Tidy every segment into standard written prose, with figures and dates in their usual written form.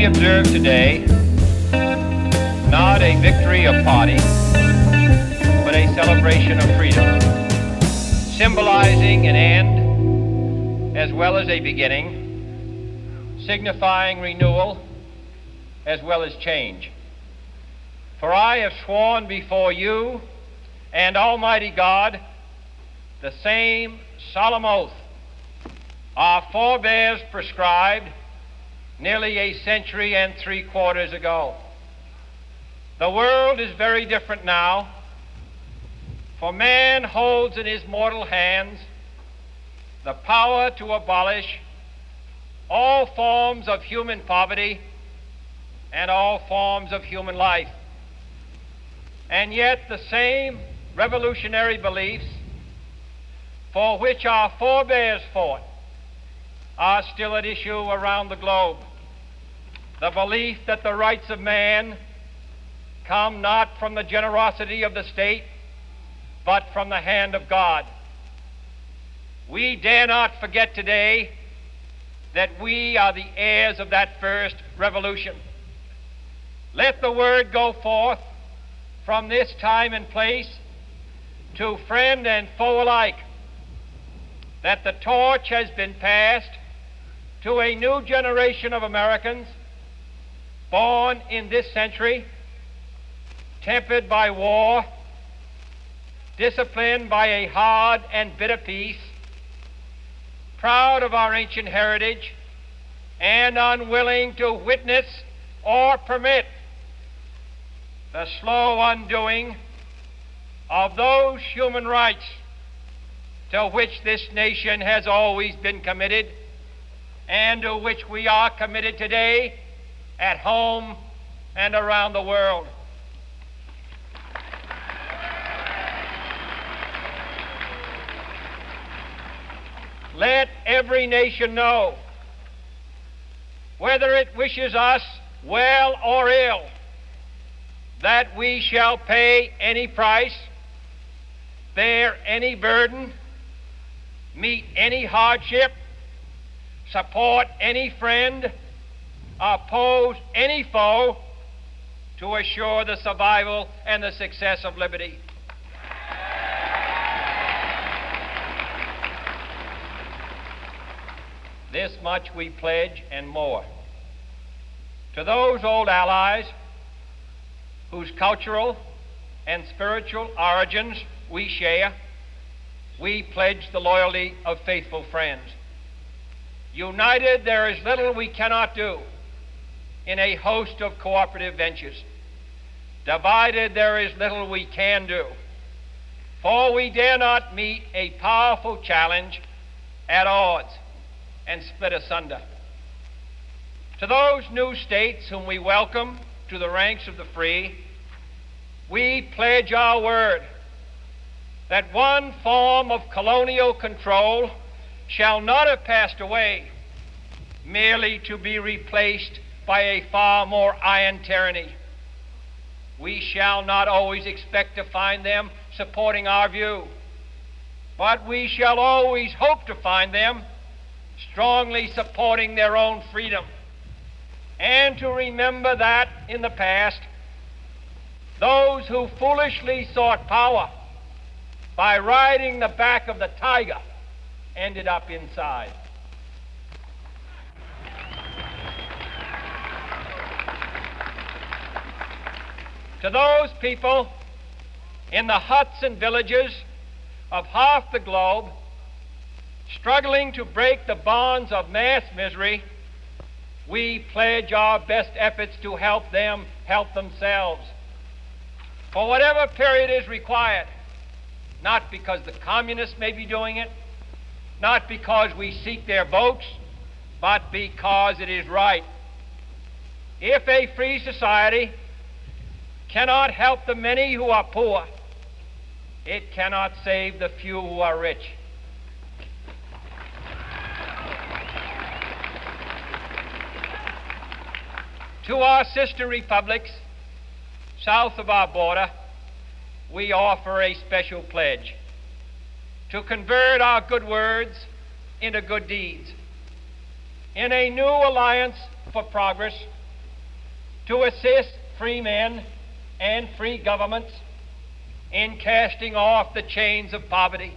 we observe today not a victory of party, but a celebration of freedom, symbolizing an end as well as a beginning, signifying renewal as well as change. For I have sworn before you and Almighty God the same solemn oath our forebears prescribed nearly a century and 3/4 ago. The world is very different now, for man holds in his mortal hands the power to abolish all forms of human poverty and all forms of human life. And yet the same revolutionary beliefs for which our forebears fought are still at issue around the globe. The belief that the rights of man come not from the generosity of the state, but from the hand of God. We dare not forget today that we are the heirs of that first revolution. Let the word go forth from this time and place to friend and foe alike that the torch has been passed to a new generation of Americans born in this century, tempered by war, disciplined by a hard and bitter peace, proud of our ancient heritage, and unwilling to witness or permit the slow undoing of those human rights to which this nation has always been committed and to which we are committed today at home and around the world. Let every nation know, whether it wishes us well or ill, that we shall pay any price, bear any burden, meet any hardship, support any friend, oppose any foe to assure the survival and the success of liberty. This much we pledge and more. To those old allies whose cultural and spiritual origins we share, we pledge the loyalty of faithful friends. United, there is little we cannot do in a host of cooperative ventures. Divided, there is little we can do, for we dare not meet a powerful challenge at odds and split asunder. To those new states whom we welcome to the ranks of the free, we pledge our word that one form of colonial control shall not have passed away merely to be replaced by a far more iron tyranny. We shall not always expect to find them supporting our view, but we shall always hope to find them strongly supporting their own freedom, and to remember that in the past, those who foolishly sought power by riding the back of the tiger ended up inside. To those people in the huts and villages of half the globe struggling to break the bonds of mass misery, we pledge our best efforts to help them help themselves for whatever period is required, not because the communists may be doing it, not because we seek their votes, but because it is right. If a free society cannot help the many who are poor, it cannot save the few who are rich. To our sister republics south of our border, we offer a special pledge to convert our good words into good deeds. In a new alliance for progress, to assist free men and free governments in casting off the chains of poverty.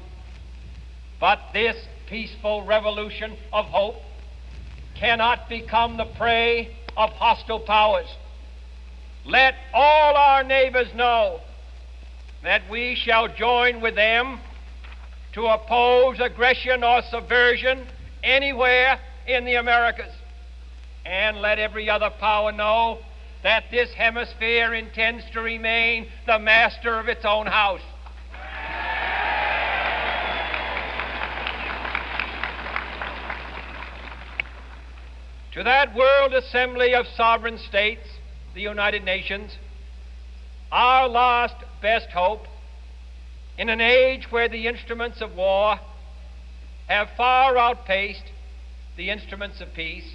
But this peaceful revolution of hope cannot become the prey of hostile powers. Let all our neighbors know that we shall join with them to oppose aggression or subversion anywhere in the Americas. And let every other power know that this hemisphere intends to remain the master of its own house. To that World Assembly of Sovereign States, the United Nations, our last best hope, in an age where the instruments of war have far outpaced the instruments of peace,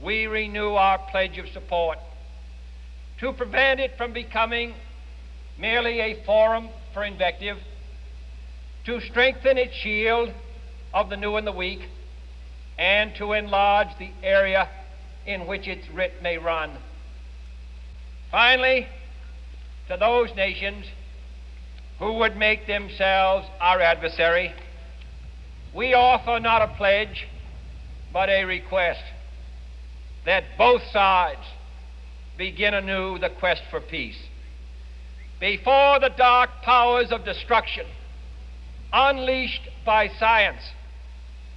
we renew our pledge of support to prevent it from becoming merely a forum for invective, to strengthen its shield of the new and the weak, and to enlarge the area in which its writ may run. Finally, to those nations who would make themselves our adversary, we offer not a pledge, but a request that both sides begin anew the quest for peace. Before the dark powers of destruction, unleashed by science,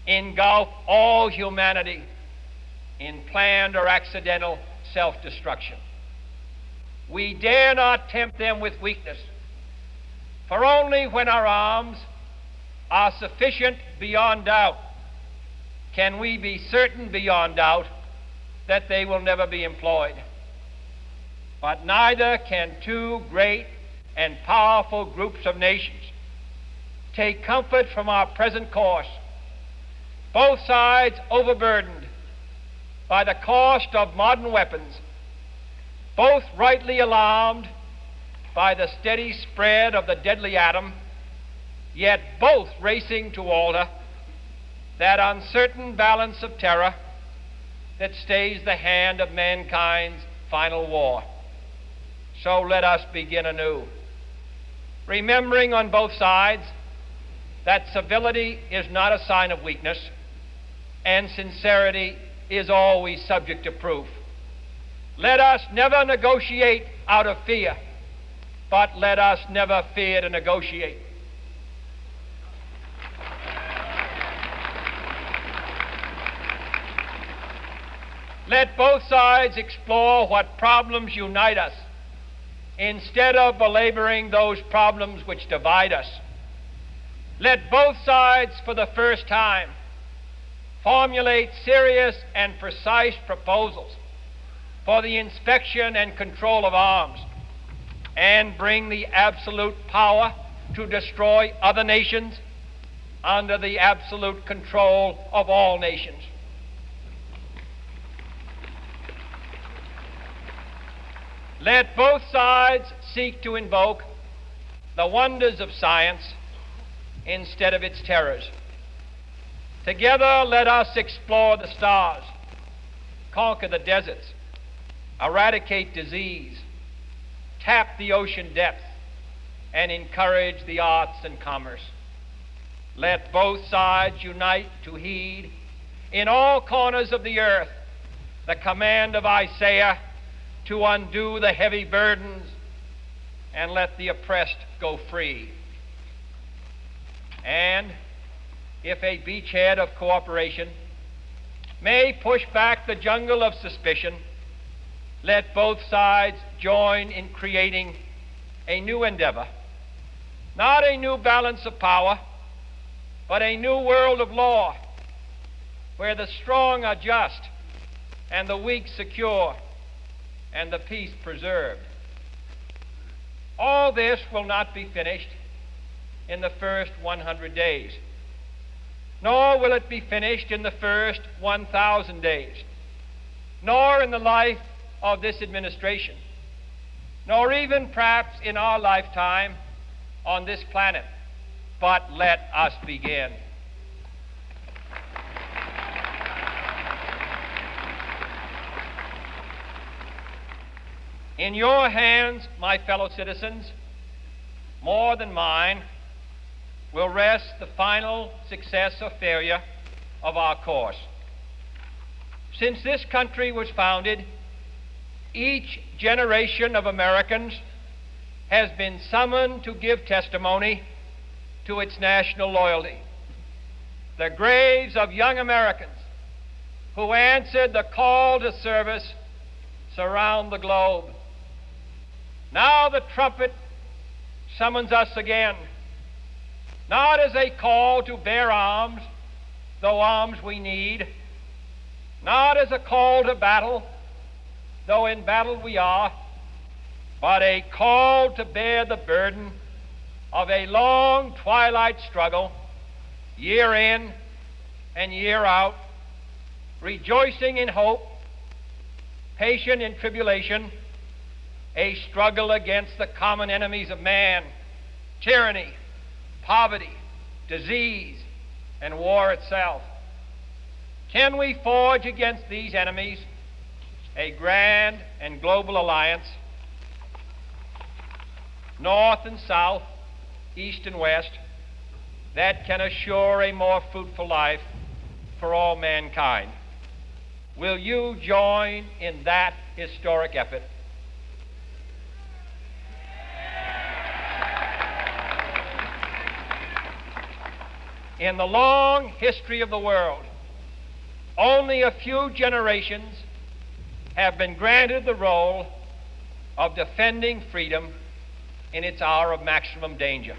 engulf all humanity in planned or accidental self-destruction. We dare not tempt them with weakness, for only when our arms are sufficient beyond doubt can we be certain beyond doubt that they will never be employed. But neither can two great and powerful groups of nations take comfort from our present course, both sides overburdened by the cost of modern weapons, both rightly alarmed by the steady spread of the deadly atom, yet both racing to alter that uncertain balance of terror that stays the hand of mankind's final war. So let us begin anew, remembering on both sides that civility is not a sign of weakness, and sincerity is always subject to proof. Let us never negotiate out of fear, but let us never fear to negotiate. Let both sides explore what problems unite us, instead of belaboring those problems which divide us. Let both sides, for the first time, formulate serious and precise proposals for the inspection and control of arms, and bring the absolute power to destroy other nations under the absolute control of all nations. Let both sides seek to invoke the wonders of science instead of its terrors. Together, let us explore the stars, conquer the deserts, eradicate disease, tap the ocean depths, and encourage the arts and commerce. Let both sides unite to heed in all corners of the earth the command of Isaiah to undo the heavy burdens and let the oppressed go free. And if a beachhead of cooperation may push back the jungle of suspicion, let both sides join in creating a new endeavor, not a new balance of power, but a new world of law, where the strong are just and the weak secure and the peace preserved. All this will not be finished in the first 100 days, nor will it be finished in the first 1,000 days, nor in the life of this administration, nor even perhaps in our lifetime on this planet. But let us begin. In your hands, my fellow citizens, more than mine, will rest the final success or failure of our course. Since this country was founded, each generation of Americans has been summoned to give testimony to its national loyalty. The graves of young Americans who answered the call to service surround the globe. Now the trumpet summons us again, not as a call to bear arms, though arms we need, not as a call to battle, though in battle we are, but a call to bear the burden of a long twilight struggle, year in and year out, rejoicing in hope, patient in tribulation, a struggle against the common enemies of man, tyranny, poverty, disease, and war itself. Can we forge against these enemies a grand and global alliance, north and south, east and west, that can assure a more fruitful life for all mankind? Will you join in that historic effort? In the long history of the world, only a few generations have been granted the role of defending freedom in its hour of maximum danger.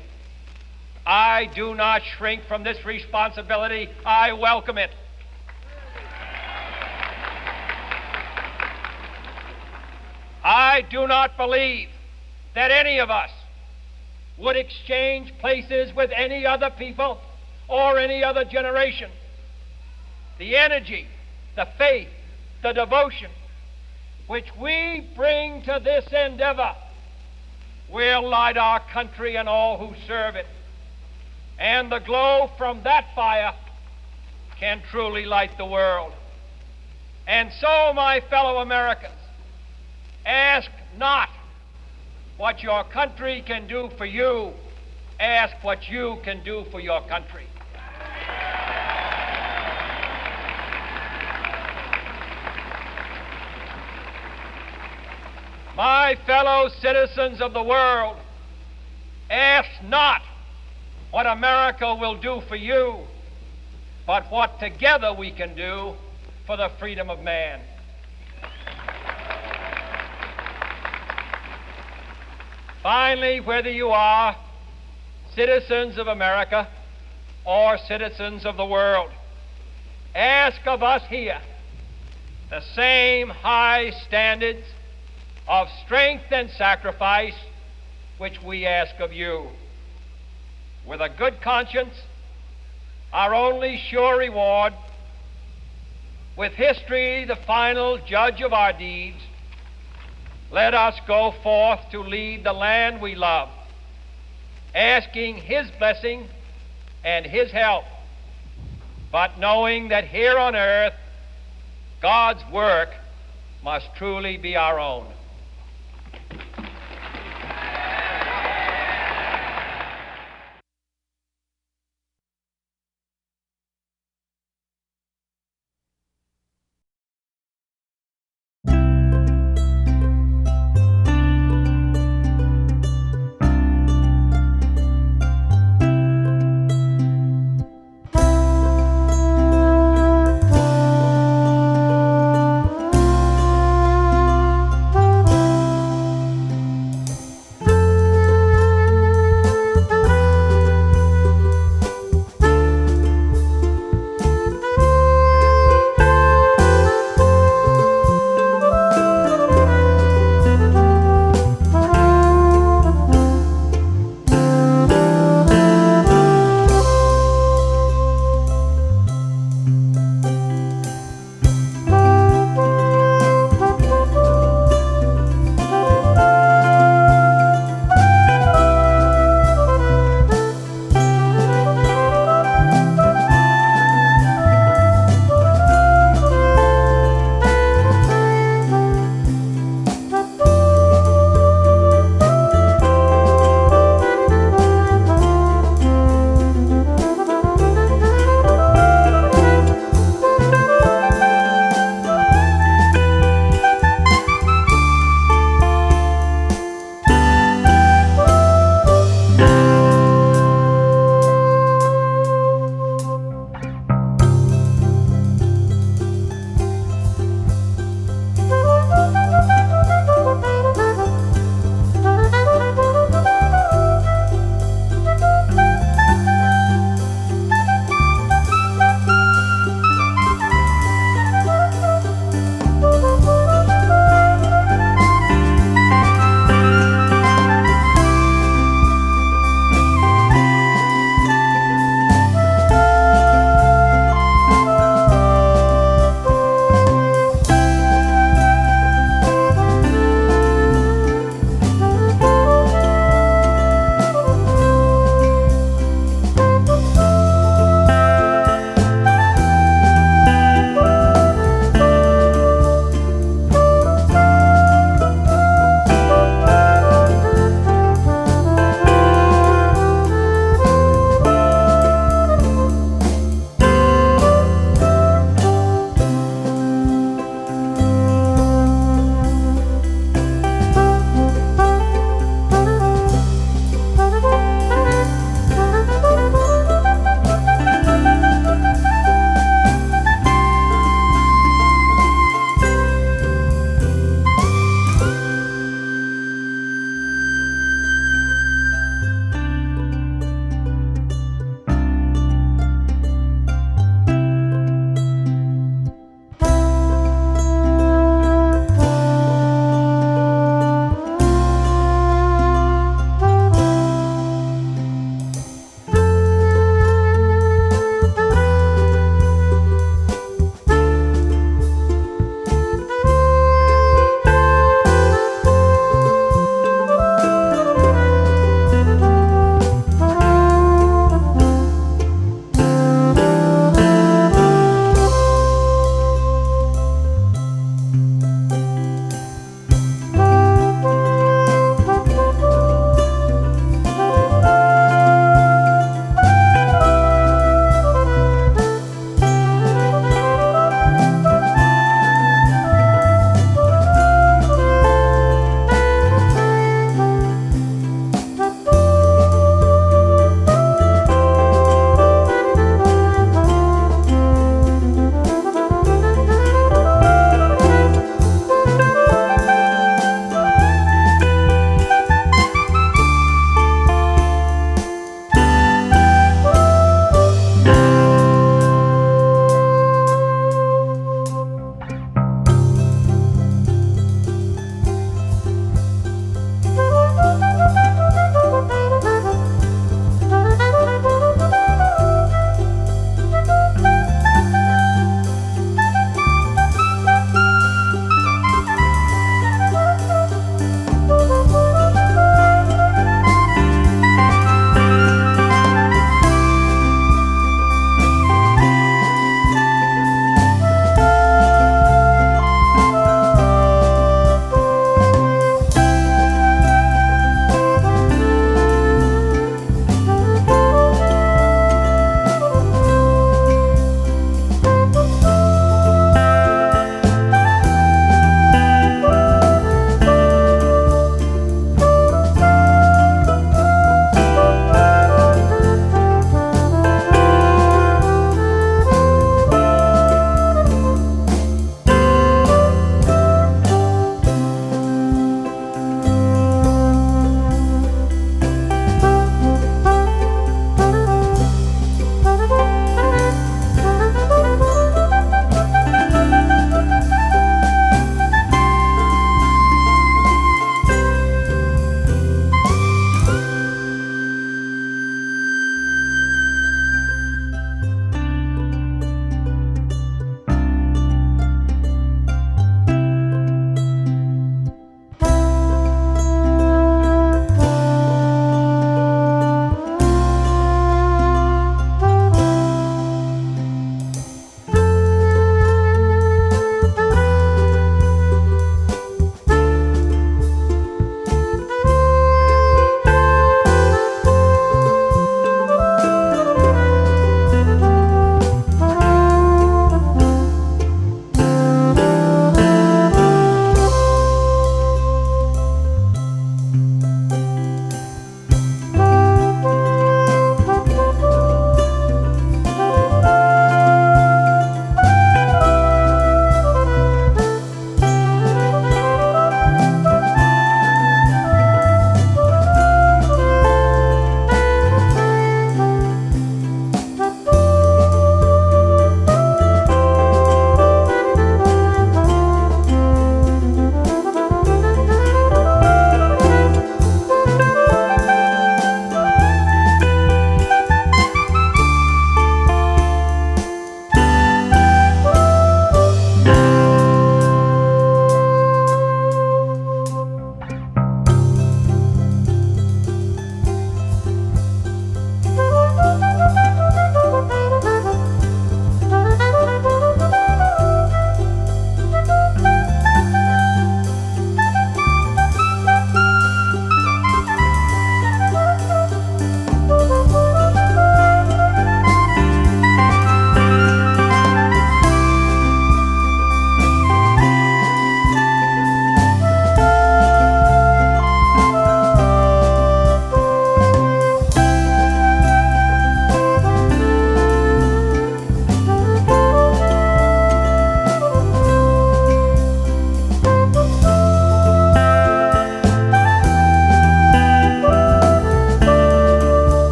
I do not shrink from this responsibility. I welcome it. I do not believe that any of us would exchange places with any other people or any other generation. The energy, the faith, the devotion which we bring to this endeavor will light our country and all who serve it. And the glow from that fire can truly light the world. And so, my fellow Americans, ask not what your country can do for you. Ask what you can do for your country. My fellow citizens of the world, ask not what America will do for you, but what together we can do for the freedom of man. Finally, whether you are citizens of America or citizens of the world, ask of us here the same high standards of strength and sacrifice which we ask of you. With a good conscience, our only sure reward, with history the final judge of our deeds, let us go forth to lead the land we love, asking His blessing and His help, but knowing that here on earth God's work must truly be our own.